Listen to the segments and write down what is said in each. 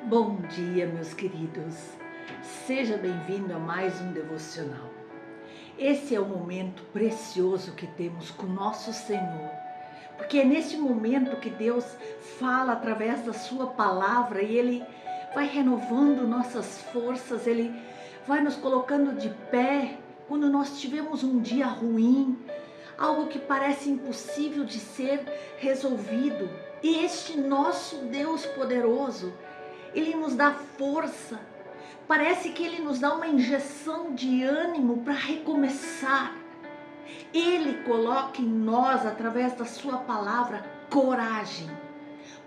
Bom dia, meus queridos. Seja bem-vindo a mais um devocional. Esse é o momento precioso que temos com nosso Senhor, porque é neste momento que Deus fala através da sua palavra e Ele vai renovando nossas forças, Ele vai nos colocando de pé quando nós tivemos um dia ruim, algo que parece impossível de ser resolvido. E este nosso Deus poderoso, Ele nos dá força, parece que Ele nos dá uma injeção de ânimo para recomeçar. Ele coloca em nós, através da sua palavra, coragem,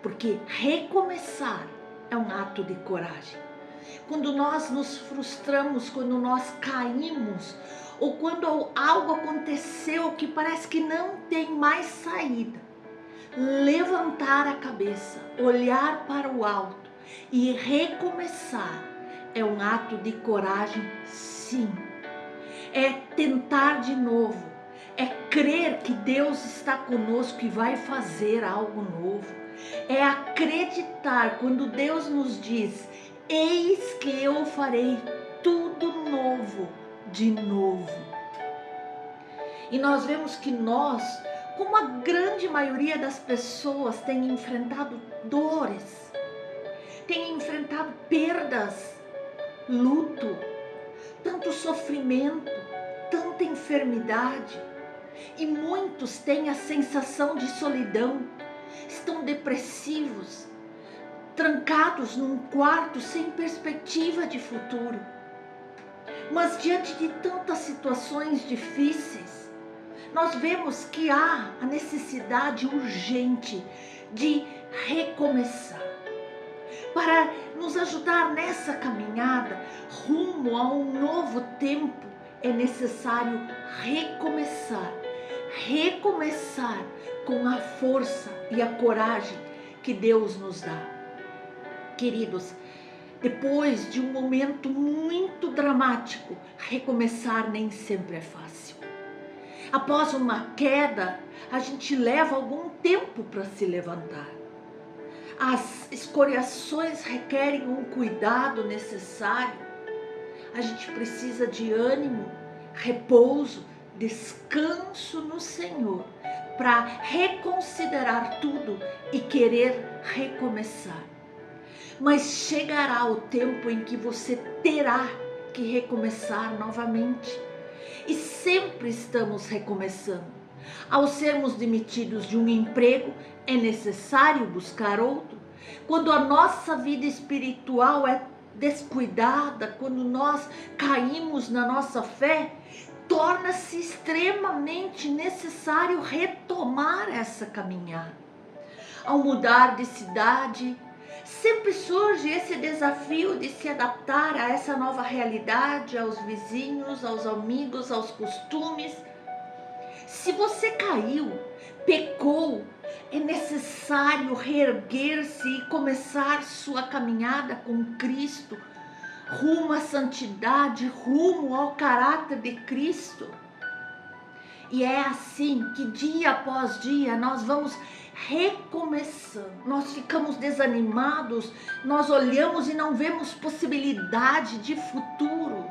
porque recomeçar é um ato de coragem. Quando nós nos frustramos, quando nós caímos, ou quando algo aconteceu que parece que não tem mais saída, levantar a cabeça, olhar para o alto e recomeçar é um ato de coragem, sim. É tentar de novo, é crer que Deus está conosco e vai fazer algo novo. É acreditar quando Deus nos diz: eis que eu farei tudo novo de novo. E nós vemos que nós, como a grande maioria das pessoas, tem enfrentado dores, tem enfrentado perdas, luto, tanto sofrimento, tanta enfermidade. E muitos têm a sensação de solidão, estão depressivos, trancados num quarto sem perspectiva de futuro. Mas diante de tantas situações difíceis, nós vemos que há a necessidade urgente de recomeçar. Para nos ajudar nessa caminhada rumo a um novo tempo, é necessário recomeçar. Recomeçar com a força e a coragem que Deus nos dá. Queridos, depois de um momento muito dramático, recomeçar nem sempre é fácil. Após uma queda, a gente leva algum tempo para se levantar. As escoriações requerem um cuidado necessário. A gente precisa de ânimo, repouso, descanso no Senhor para reconsiderar tudo e querer recomeçar. Mas chegará o tempo em que você terá que recomeçar novamente. E sempre estamos recomeçando. Ao sermos demitidos de um emprego, é necessário buscar outro. Quando a nossa vida espiritual é descuidada, quando nós caímos na nossa fé, torna-se extremamente necessário retomar essa caminhada. Ao mudar de cidade, sempre surge esse desafio de se adaptar a essa nova realidade, aos vizinhos, aos amigos, aos costumes. Se você caiu, pecou, é necessário reerguer-se e começar sua caminhada com Cristo, rumo à santidade, rumo ao caráter de Cristo. E é assim que dia após dia nós vamos recomeçando. Nós ficamos desanimados, nós olhamos e não vemos possibilidade de futuro.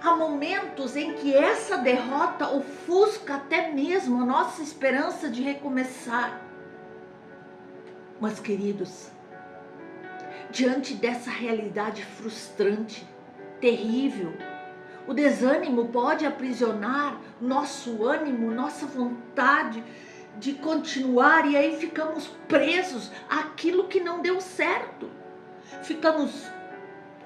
Há momentos em que essa derrota ofusca até mesmo a nossa esperança de recomeçar. Mas, queridos, diante dessa realidade frustrante, terrível, o desânimo pode aprisionar nosso ânimo, nossa vontade de continuar, e aí ficamos presos àquilo que não deu certo. Ficamos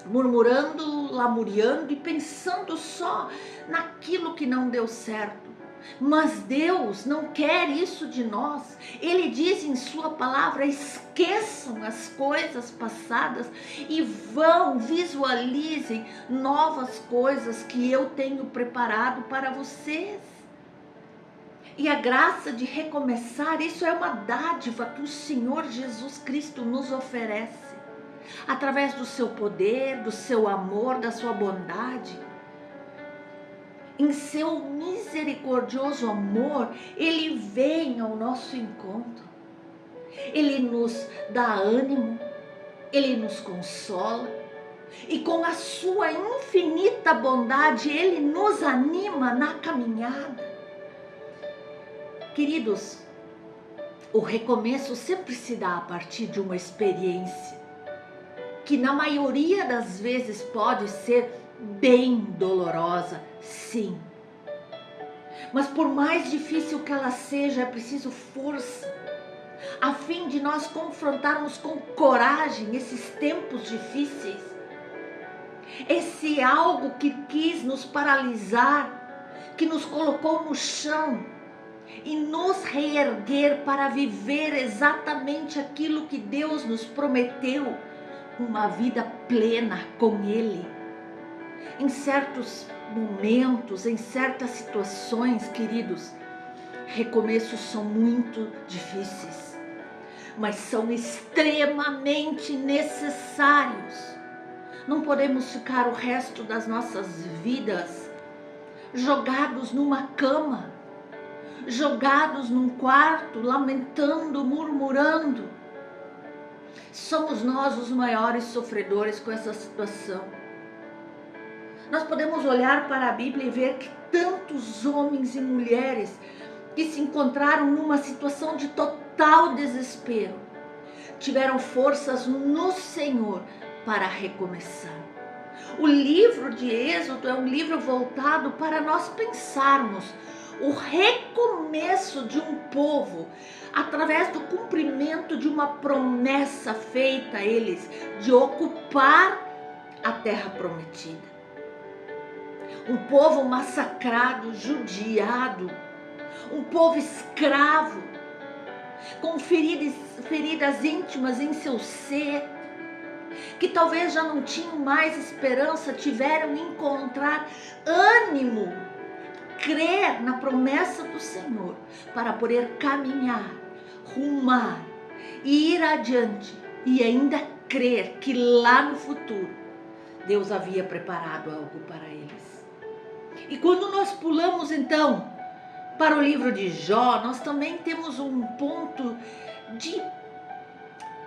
murmurando, lamuriando e pensando só naquilo que não deu certo. Mas Deus não quer isso de nós. Ele diz em sua palavra: esqueçam as coisas passadas e visualizem novas coisas que eu tenho preparado para vocês. E a graça de recomeçar, isso é uma dádiva que o Senhor Jesus Cristo nos oferece, através do seu poder, do seu amor, da sua bondade. Em seu misericordioso amor, Ele vem ao nosso encontro. Ele nos dá ânimo, Ele nos consola e com a sua infinita bondade Ele nos anima na caminhada. Queridos, o recomeço sempre se dá a partir de uma experiência que na maioria das vezes pode ser bem dolorosa, sim. Mas por mais difícil que ela seja, é preciso força, a fim de nós confrontarmos com coragem esses tempos difíceis. Esse algo que quis nos paralisar, que nos colocou no chão e nos reerguer para viver exatamente aquilo que Deus nos prometeu, uma vida plena com Ele. Em certos momentos, em certas situações, queridos, recomeços são muito difíceis, mas são extremamente necessários. Não podemos ficar o resto das nossas vidas jogados numa cama, jogados num quarto, lamentando, murmurando. Somos nós os maiores sofredores com essa situação. Nós podemos olhar para a Bíblia e ver que tantos homens e mulheres que se encontraram numa situação de total desespero tiveram forças no Senhor para recomeçar. O livro de Êxodo é um livro voltado para nós pensarmos o recomeço de um povo através do cumprimento de uma promessa feita a eles de ocupar a terra prometida. Um povo massacrado, judiado, um povo escravo, com feridas íntimas em seu ser, que talvez já não tinham mais esperança, tiveram que encontrar ânimo, crer na promessa do Senhor para poder caminhar, rumar e ir adiante e ainda crer que lá no futuro Deus havia preparado algo para eles. E quando nós pulamos então para o livro de Jó, nós também temos um ponto de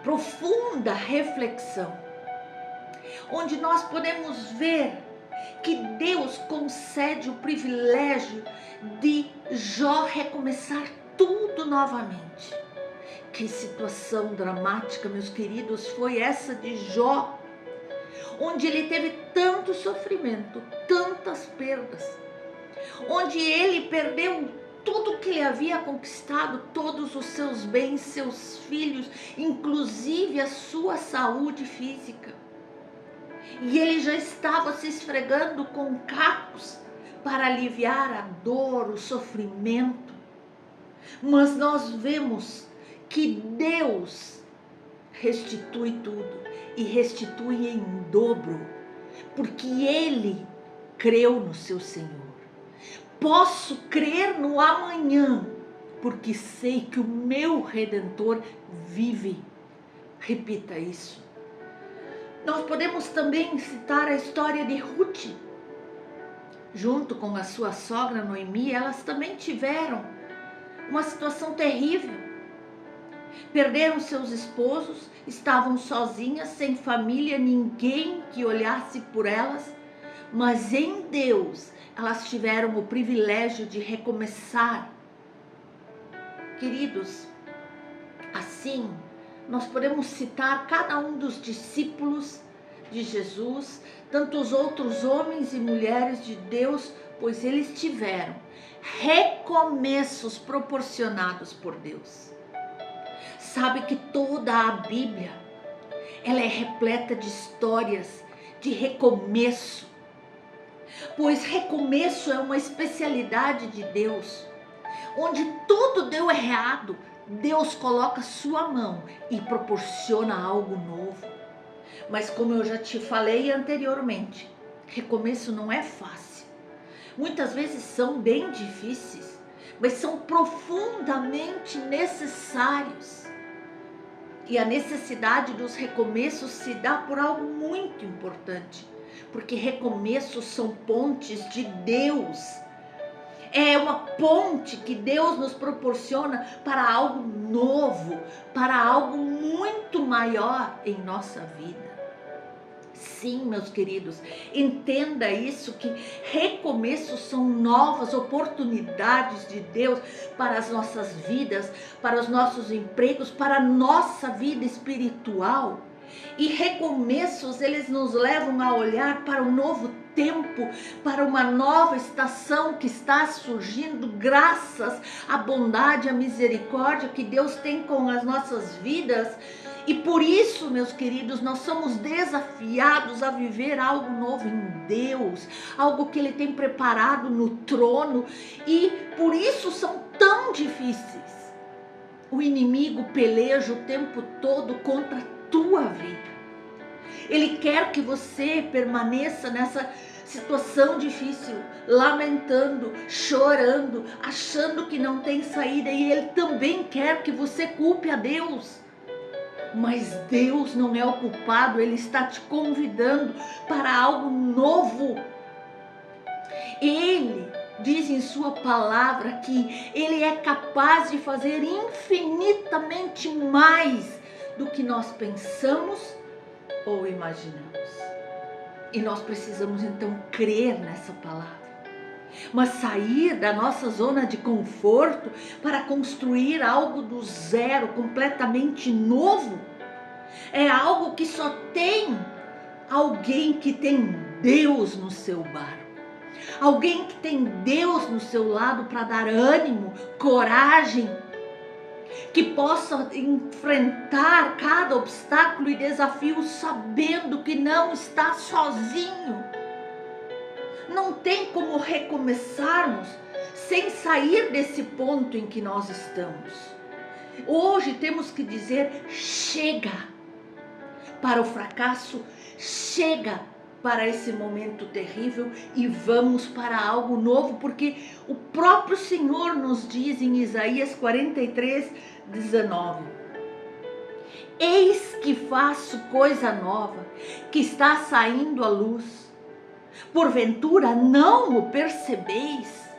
profunda reflexão, onde nós podemos ver que Deus concede o privilégio de Jó recomeçar tudo novamente. Que situação dramática, meus queridos, foi essa de Jó, onde ele teve tanto sofrimento, tantas perdas, onde ele perdeu tudo que ele havia conquistado, todos os seus bens, seus filhos, inclusive a sua saúde física. E ele já estava se esfregando com cacos para aliviar a dor, o sofrimento. Mas nós vemos que Deus restitui tudo e restitui em dobro, porque Ele creu no seu Senhor. Posso crer no amanhã, porque sei que o meu Redentor vive. Repita isso. Nós podemos também citar a história de Ruth. Junto com a sua sogra Noemi, elas também tiveram uma situação terrível. Perderam seus esposos, estavam sozinhas, sem família, ninguém que olhasse por elas. Mas em Deus, elas tiveram o privilégio de recomeçar. Queridos, assim, nós podemos citar cada um dos discípulos de Jesus, tantos outros homens e mulheres de Deus, pois eles tiveram recomeços proporcionados por Deus. Sabe que toda a Bíblia, ela é repleta de histórias de recomeço, pois recomeço é uma especialidade de Deus, onde tudo deu errado, Deus coloca sua mão e proporciona algo novo. Mas como eu já te falei anteriormente, recomeço não é fácil. Muitas vezes são bem difíceis, mas são profundamente necessários. E a necessidade dos recomeços se dá por algo muito importante, porque recomeços são pontes de Deus. É uma ponte que Deus nos proporciona para algo novo, para algo muito maior em nossa vida. Sim, meus queridos, entenda isso, que recomeços são novas oportunidades de Deus para as nossas vidas, para os nossos empregos, para a nossa vida espiritual. E recomeços, eles nos levam a olhar para um novo tempo, para uma nova estação que está surgindo graças à bondade, à misericórdia que Deus tem com as nossas vidas. E por isso, meus queridos, nós somos desafiados a viver algo novo em Deus, algo que Ele tem preparado no trono, e por isso são tão difíceis. O inimigo peleja o tempo todo contra a tua vida. Ele quer que você permaneça nessa situação difícil, lamentando, chorando, achando que não tem saída, e ele também quer que você culpe a Deus. Mas Deus não é o culpado, Ele está te convidando para algo novo. Ele diz em sua palavra que Ele é capaz de fazer infinitamente mais do que nós pensamos ou imaginamos. E nós precisamos então crer nessa palavra. Mas sair da nossa zona de conforto para construir algo do zero, completamente novo, é algo que só tem alguém que tem Deus no seu barco. Alguém que tem Deus no seu lado para dar ânimo, coragem, que possa enfrentar cada obstáculo e desafio sabendo que não está sozinho. Não tem como recomeçarmos sem sair desse ponto em que nós estamos. Hoje temos que dizer: chega para o fracasso, chega para esse momento terrível e vamos para algo novo, porque o próprio Senhor nos diz em Isaías 43:19: eis que faço coisa nova, que está saindo à luz. Porventura não o percebeis?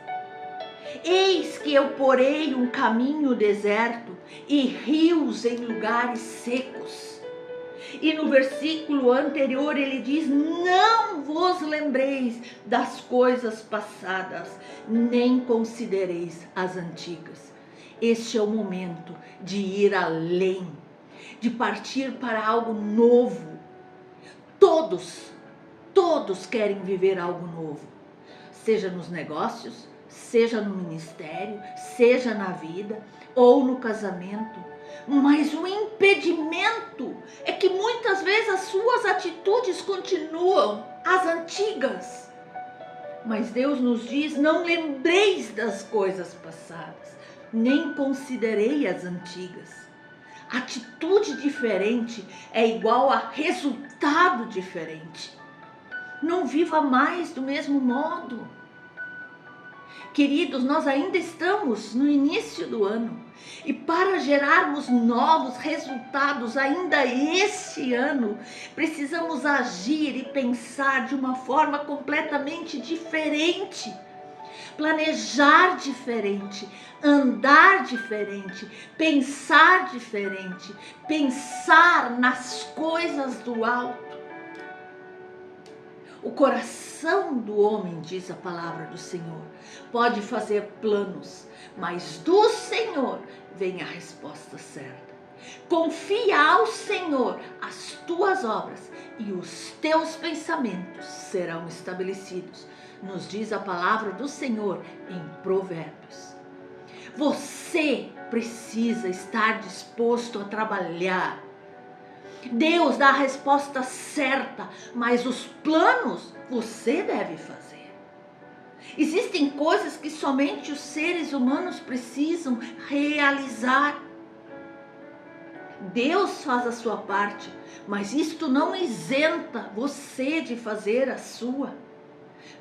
Eis que eu porei um caminho deserto e rios em lugares secos. E no versículo anterior ele diz: não vos lembreis das coisas passadas, nem considereis as antigas. Este é o momento de ir além, de partir para algo novo. Todos querem viver algo novo, seja nos negócios, seja no ministério, seja na vida ou no casamento. Mas o impedimento é que muitas vezes as suas atitudes continuam as antigas. Mas Deus nos diz: não lembreis das coisas passadas, nem considerei as antigas. Atitude diferente é igual a resultado diferente. Não viva mais do mesmo modo. Queridos, nós ainda estamos no início do ano. E para gerarmos novos resultados ainda este ano, precisamos agir e pensar de uma forma completamente diferente. Planejar diferente, andar diferente, pensar diferente, pensar nas coisas do alto. O coração do homem, diz a palavra do Senhor, pode fazer planos, mas do Senhor vem a resposta certa. Confia ao Senhor as tuas obras e os teus pensamentos serão estabelecidos, nos diz a palavra do Senhor em Provérbios. Você precisa estar disposto a trabalhar. Deus dá a resposta certa, mas os planos você deve fazer. Existem coisas que somente os seres humanos precisam realizar. Deus faz a sua parte, mas isto não isenta você de fazer a sua.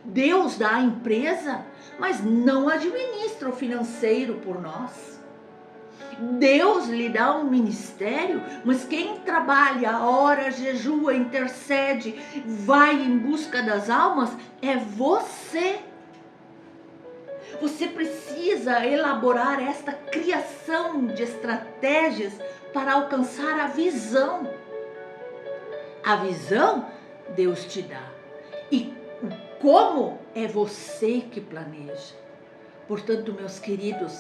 Deus dá a empresa, mas não administra o financeiro por nós. Deus lhe dá um ministério, mas quem trabalha, ora, jejua, intercede, vai em busca das almas, é você. Você precisa elaborar esta criação de estratégias para alcançar a visão. A visão Deus te dá. E como é você que planeja. Portanto, meus queridos,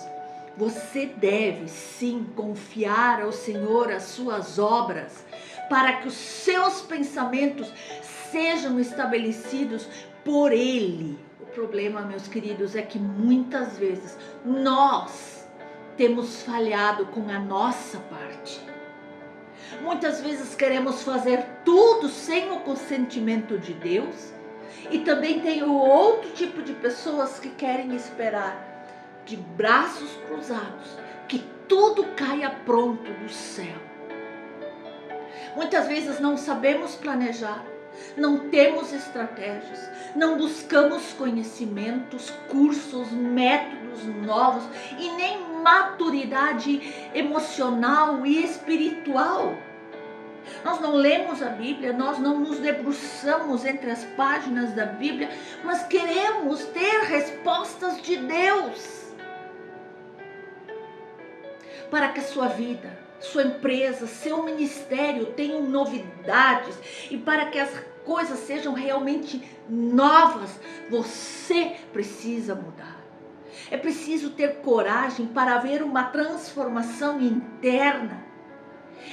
você deve sim confiar ao Senhor as suas obras, para que os seus pensamentos sejam estabelecidos por Ele. O problema, meus queridos, é que muitas vezes nós temos falhado com a nossa parte. Muitas vezes queremos fazer tudo sem o consentimento de Deus. E também tem o outro tipo de pessoas que querem esperar de braços cruzados que tudo caia pronto do céu. Muitas vezes não sabemos planejar, não temos estratégias, não buscamos conhecimentos, cursos, métodos novos e nem maturidade emocional e espiritual. Nós não lemos a Bíblia, nós não nos debruçamos entre as páginas da Bíblia, mas queremos ter respostas de Deus. Para que a sua vida, sua empresa, seu ministério tenham novidades e para que as coisas sejam realmente novas, você precisa mudar. É preciso ter coragem para haver uma transformação interna.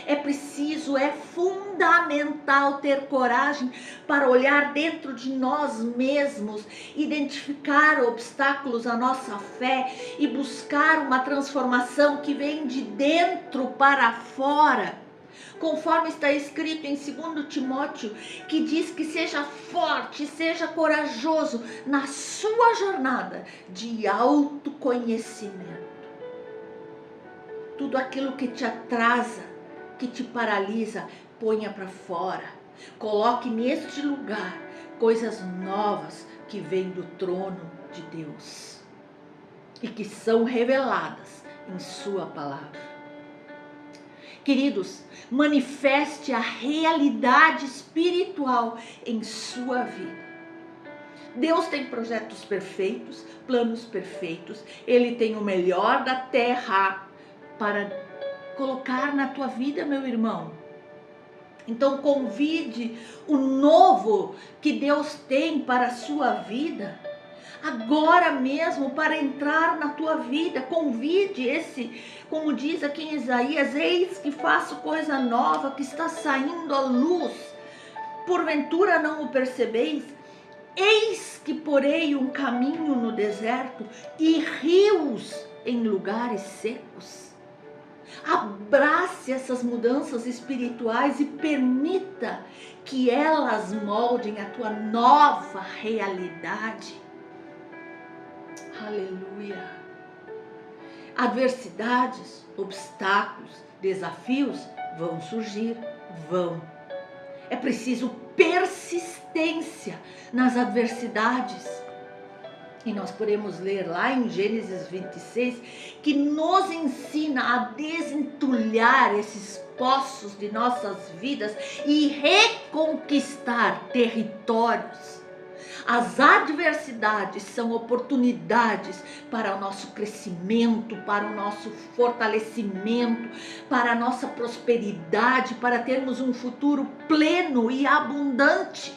É fundamental ter coragem para olhar dentro de nós mesmos, identificar obstáculos à nossa fé e buscar uma transformação que vem de dentro para fora. Conforme está escrito em 2 Timóteo, que diz que seja forte, seja corajoso na sua jornada de autoconhecimento. Tudo aquilo que te atrasa, que te paralisa, ponha para fora. Coloque neste lugar coisas novas que vêm do trono de Deus e que são reveladas em sua palavra. Queridos, manifeste a realidade espiritual em sua vida. Deus tem projetos perfeitos, planos perfeitos. Ele tem o melhor da terra para colocar na tua vida, meu irmão. Então convide o novo que Deus tem para a sua vida, agora mesmo, para entrar na tua vida. Convide esse, como diz aqui em Isaías, eis que faço coisa nova que está saindo à luz. Porventura não o percebeis? Eis que porei um caminho no deserto e rios em lugares secos. Abrace essas mudanças espirituais e permita que elas moldem a tua nova realidade. Aleluia. Adversidades, obstáculos, desafios vão surgir, vão. É preciso persistência nas adversidades. E nós podemos ler lá em Gênesis 26, que nos ensina a desentulhar esses poços de nossas vidas e reconquistar territórios. As adversidades são oportunidades para o nosso crescimento, para o nosso fortalecimento, para a nossa prosperidade, para termos um futuro pleno e abundante.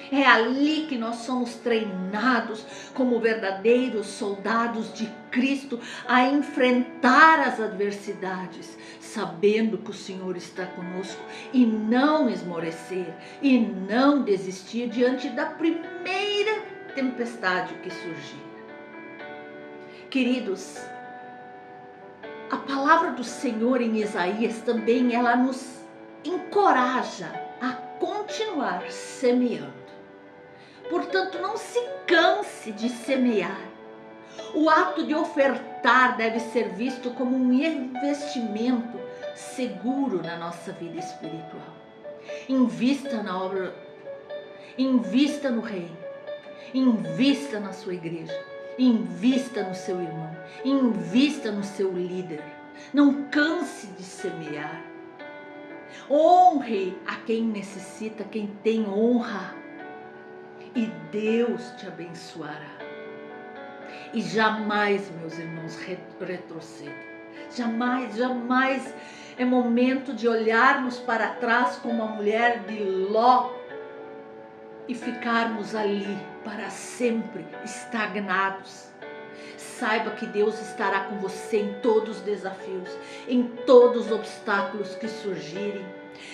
É ali que nós somos treinados como verdadeiros soldados de Cristo a enfrentar as adversidades, sabendo que o Senhor está conosco e não esmorecer e não desistir diante da primeira tempestade que surgir. Queridos, a palavra do Senhor em Isaías também ela nos encoraja a continuar semeando. Portanto, não se canse de semear. O ato de ofertar deve ser visto como um investimento seguro na nossa vida espiritual. Invista na obra, invista no reino, invista na sua igreja, invista no seu irmão, invista no seu líder. Não canse de semear. Honre a quem necessita, quem tem honra. E Deus te abençoará. E jamais, meus irmãos, retroceda. Jamais, jamais é momento de olharmos para trás como a mulher de Ló e ficarmos ali para sempre estagnados. Saiba que Deus estará com você em todos os desafios, em todos os obstáculos que surgirem.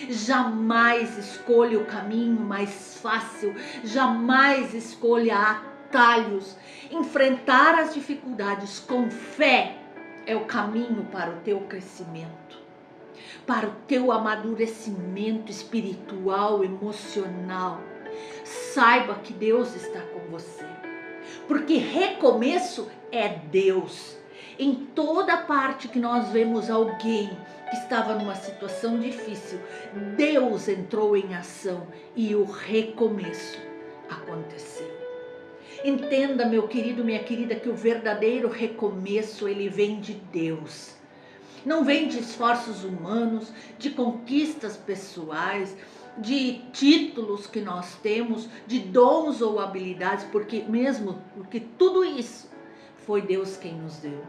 Jamais escolha o caminho mais fácil, jamais escolha atalhos. Enfrentar as dificuldades com fé é o caminho para o teu crescimento, para o teu amadurecimento espiritual, emocional. Saiba que Deus está com você, porque recomeço é Deus. Em toda parte que nós vemos alguém que estava numa situação difícil, Deus entrou em ação e o recomeço aconteceu. Entenda, meu querido, minha querida, que o verdadeiro recomeço, ele vem de Deus. Não vem de esforços humanos, de conquistas pessoais, de títulos que nós temos, de dons ou habilidades, porque tudo isso foi Deus quem nos deu.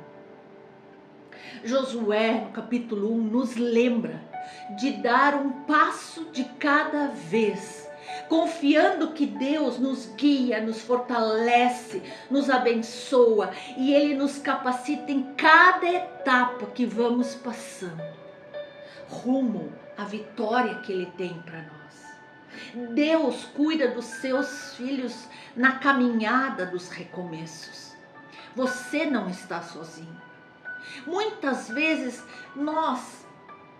Josué, no capítulo 1, nos lembra de dar um passo de cada vez, confiando que Deus nos guia, nos fortalece, nos abençoa e Ele nos capacita em cada etapa que vamos passando, rumo à vitória que Ele tem para nós. Deus cuida dos seus filhos na caminhada dos recomeços. Você não está sozinho. Muitas vezes nós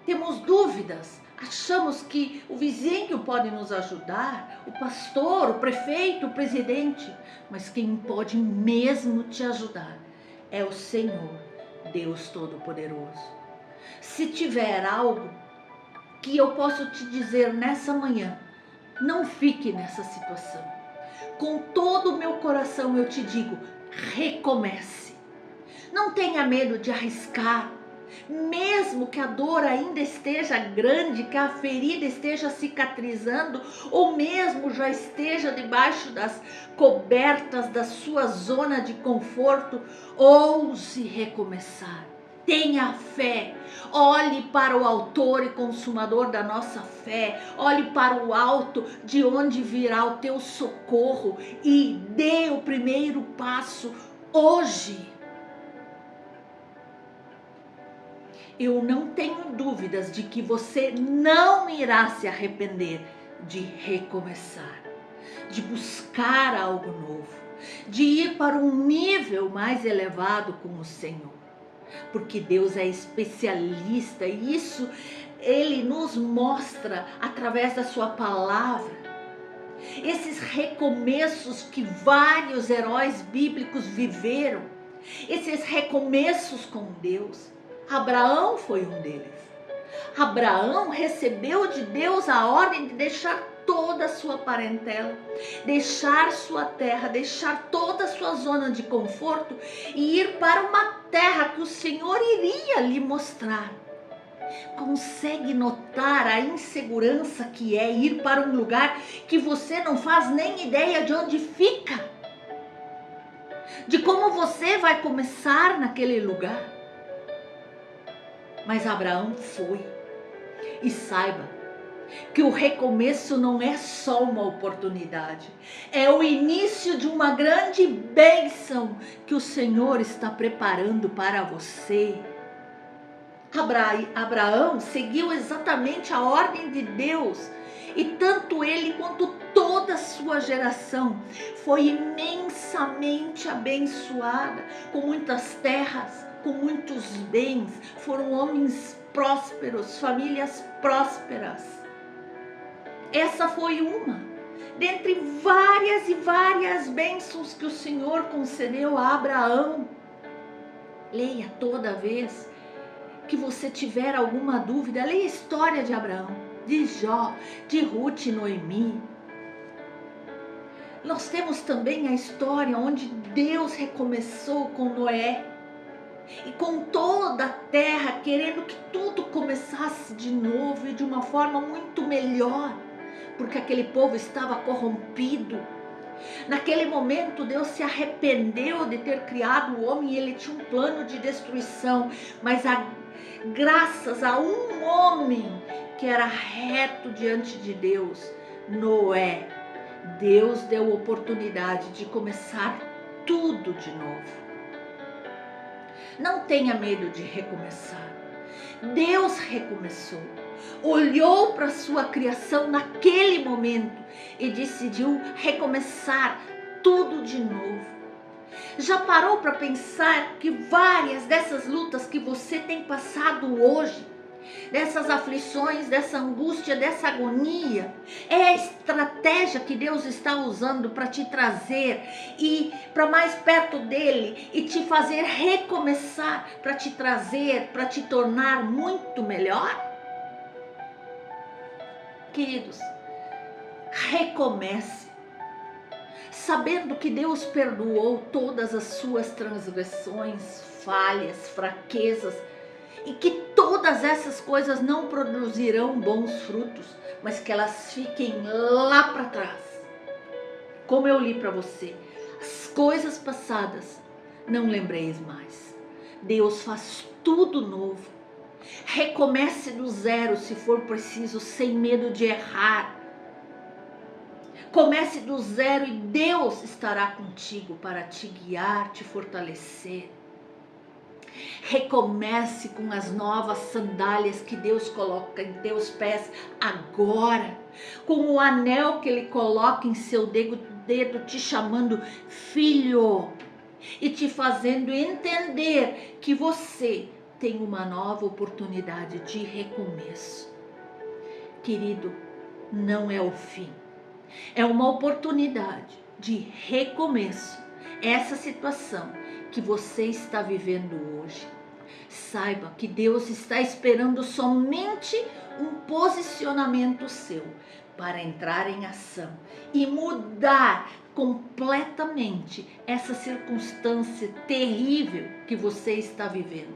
temos dúvidas, achamos que o vizinho pode nos ajudar, o pastor, o prefeito, o presidente, mas quem pode mesmo te ajudar é o Senhor, Deus Todo-Poderoso. Se tiver algo que eu posso te dizer nessa manhã, não fique nessa situação. Com todo o meu coração eu te digo, recomece. Não tenha medo de arriscar, mesmo que a dor ainda esteja grande, que a ferida esteja cicatrizando, ou mesmo já esteja debaixo das cobertas da sua zona de conforto, ouse recomeçar. Tenha fé, olhe para o autor e consumador da nossa fé, olhe para o alto de onde virá o teu socorro e dê o primeiro passo hoje. Eu não tenho dúvidas de que você não irá se arrepender de recomeçar, de buscar algo novo, de ir para um nível mais elevado com o Senhor. Porque Deus é especialista e isso Ele nos mostra através da sua palavra. Esses recomeços que vários heróis bíblicos viveram, esses recomeços com Deus. Abraão foi um deles. Abraão recebeu de Deus a ordem de deixar toda a sua parentela, deixar sua terra, deixar toda a sua zona de conforto e ir para uma terra que o Senhor iria lhe mostrar. Consegue notar a insegurança que é ir para um lugar que você não faz nem ideia de onde fica? De como você vai começar naquele lugar? Mas Abraão foi. E saiba que o recomeço não é só uma oportunidade, é o início de uma grande bênção que o Senhor está preparando para você. Abraão seguiu exatamente a ordem de Deus e tanto ele quanto toda a sua geração foi imensamente abençoada, com muitas terras, com muitos bens, foram homens prósperos, famílias prósperas. Essa foi uma dentre várias e várias bênçãos que o Senhor concedeu a Abraão. Leia toda vez que você tiver alguma dúvida, leia a história de Abraão, de Jó, de Ruth e Noemi. Nós temos também a história onde Deus recomeçou com Noé e com toda a terra, querendo que tudo começasse de novo e de uma forma muito melhor, porque aquele povo estava corrompido. Naquele momento, Deus se arrependeu de ter criado o homem e ele tinha um plano de destruição. Mas graças a um homem que era reto diante de Deus, Noé, Deus deu oportunidade de começar tudo de novo. Não tenha medo de recomeçar. Deus recomeçou, olhou para a sua criação naquele momento e decidiu recomeçar tudo de novo. Já parou para pensar que várias dessas lutas que você tem passado hoje, dessas aflições, dessa angústia, dessa agonia, é a estratégia que Deus está usando para te trazer e para mais perto dele e te fazer recomeçar, para te trazer, para te tornar muito melhor? Queridos, recomece, sabendo que Deus perdoou todas as suas transgressões, falhas, fraquezas, e que todas essas coisas não produzirão bons frutos, mas que elas fiquem lá para trás. Como eu li para você, as coisas passadas não lembreis mais. Deus faz tudo novo. Recomece do zero se for preciso, sem medo de errar. Comece do zero e Deus estará contigo para te guiar, te fortalecer. Recomece com as novas sandálias que Deus coloca em teus pés agora, com o anel que Ele coloca em seu dedo te chamando filho e te fazendo entender que você tem uma nova oportunidade de recomeço. Querido, não é o fim, é uma oportunidade de recomeço. Essa situação que você está vivendo hoje, saiba que Deus está esperando somente um posicionamento seu para entrar em ação e mudar completamente essa circunstância terrível que você está vivendo.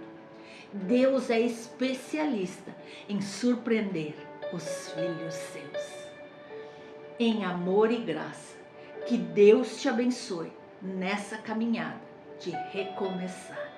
Deus é especialista em surpreender os filhos seus. Em amor e graça, que Deus te abençoe nessa caminhada de recomeçar.